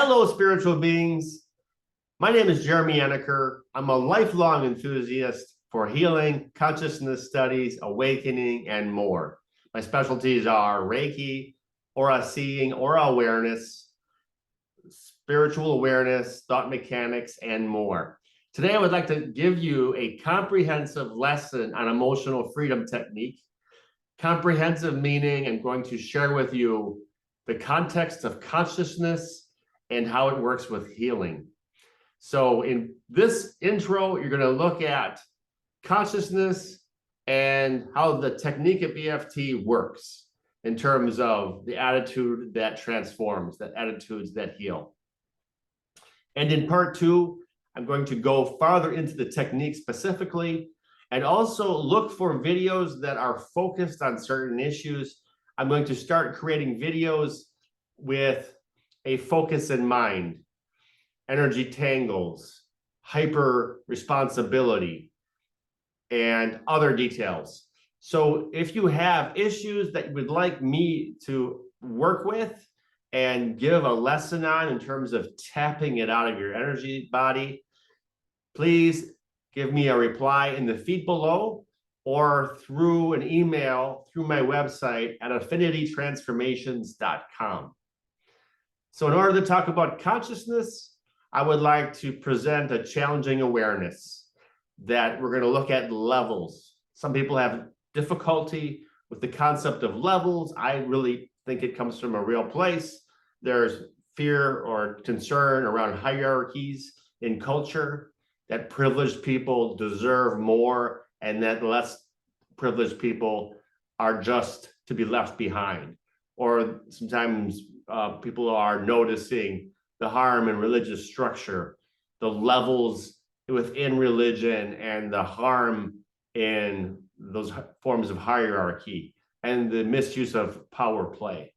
Hello, spiritual beings. My name is Jeremy Anacker. I'm a lifelong enthusiast for healing, consciousness studies, awakening, and more. My specialties are Reiki, aura seeing, aura awareness, spiritual awareness, thought mechanics, and more. Today, I would like to give you a comprehensive lesson on emotional freedom technique. Comprehensive meaning, I'm going to share with you the context of consciousness and how it works with healing. So in this intro, you're going to look at consciousness and how the technique of EFT works in terms of the attitude that transforms, the attitudes that heal. And in part two, I'm going to go farther into the technique specifically and also look for videos that are focused on certain issues. I'm going to start creating videos with a focus in mind, energy tangles, hyper responsibility, and other details. So if you have issues that you would like me to work with and give a lesson on in terms of tapping it out of your energy body, please give me a reply in the feed below or through an email through my website at affinitytransformations.com. So in order to talk about consciousness, I would like to present a challenging awareness that we're going to look at levels. Some people have difficulty with the concept of levels. I really think it comes from a real place. There's fear or concern around hierarchies in culture, that privileged people deserve more and that less privileged people are just to be left behind. Or sometimes people are noticing the harm in religious structure, the levels within religion, and the harm in those forms of hierarchy and the misuse of power play.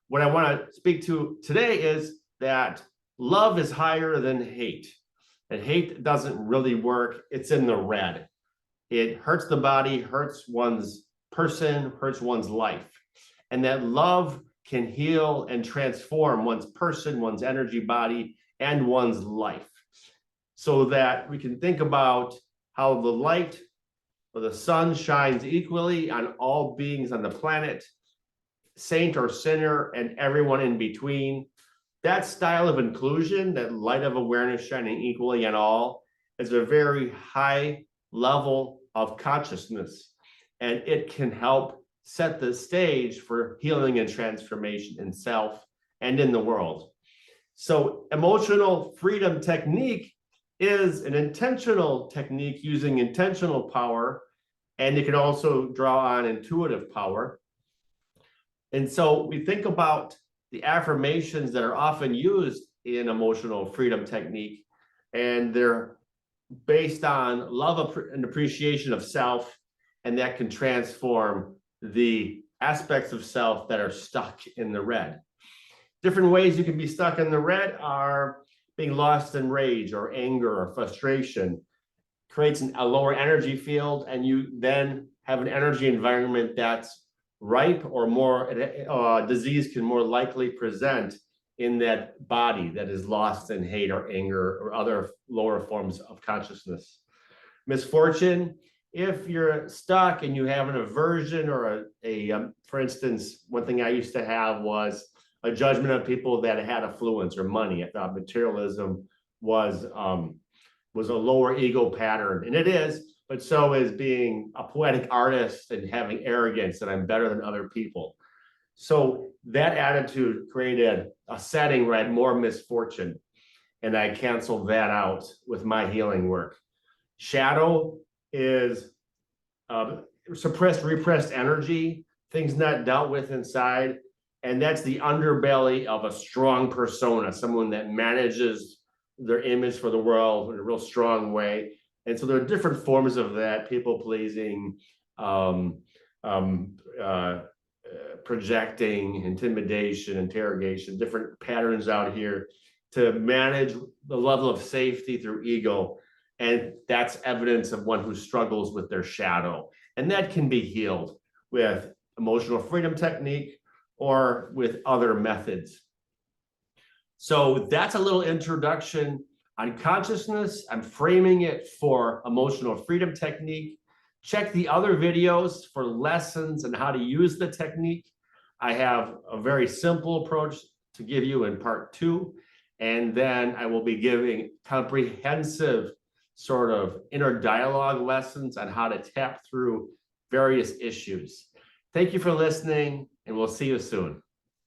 What I want to speak to today is that love is higher than hate. And hate doesn't really work. It's in the red. It hurts the body, hurts one's person, hurts one's life. And that love can heal and transform one's person, one's energy body, and one's life. So that we can think about how the light or the sun shines equally on all beings on the planet, saint or sinner, and everyone in between. That style of inclusion, that light of awareness shining equally on all, is a very high level of consciousness, and it can help set the stage for healing and transformation in self and in the world. So emotional freedom technique is an intentional technique using intentional power, and it can also draw on intuitive power. And so we think about the affirmations that are often used in emotional freedom technique, and they're based on love and appreciation of self, and that can transform the aspects of self that are stuck in the red. Different ways you can be stuck in the red are being lost in rage or anger or frustration. Creates a lower energy field, and you then have an energy environment that's ripe or more disease can more likely present in that body that is lost in hate or anger or other lower forms of consciousness. Misfortune, if you're stuck and you have an aversion or for instance, one thing I used to have was a judgment of people that had affluence or money. I thought materialism was a lower ego pattern, and it is, but so is being a poetic artist and having arrogance that I'm better than other people. So that attitude created a setting where I had more misfortune, and I canceled that out with my healing work. Shadow is suppressed, repressed energy, things not dealt with inside, and that's the underbelly of a strong persona, someone that manages their image for the world in a real strong way. And so there are different forms of that: people pleasing, projecting, intimidation, interrogation, different patterns out here to manage the level of safety through ego. And that's evidence of one who struggles with their shadow. And that can be healed with emotional freedom technique or with other methods. So that's a little introduction on consciousness. I'm framing it for emotional freedom technique. Check the other videos for lessons on how to use the technique. I have a very simple approach to give you in part 2. And then I will be giving comprehensive sort of inner dialogue lessons on how to tap through various issues. Thank you for listening, and we'll see you soon.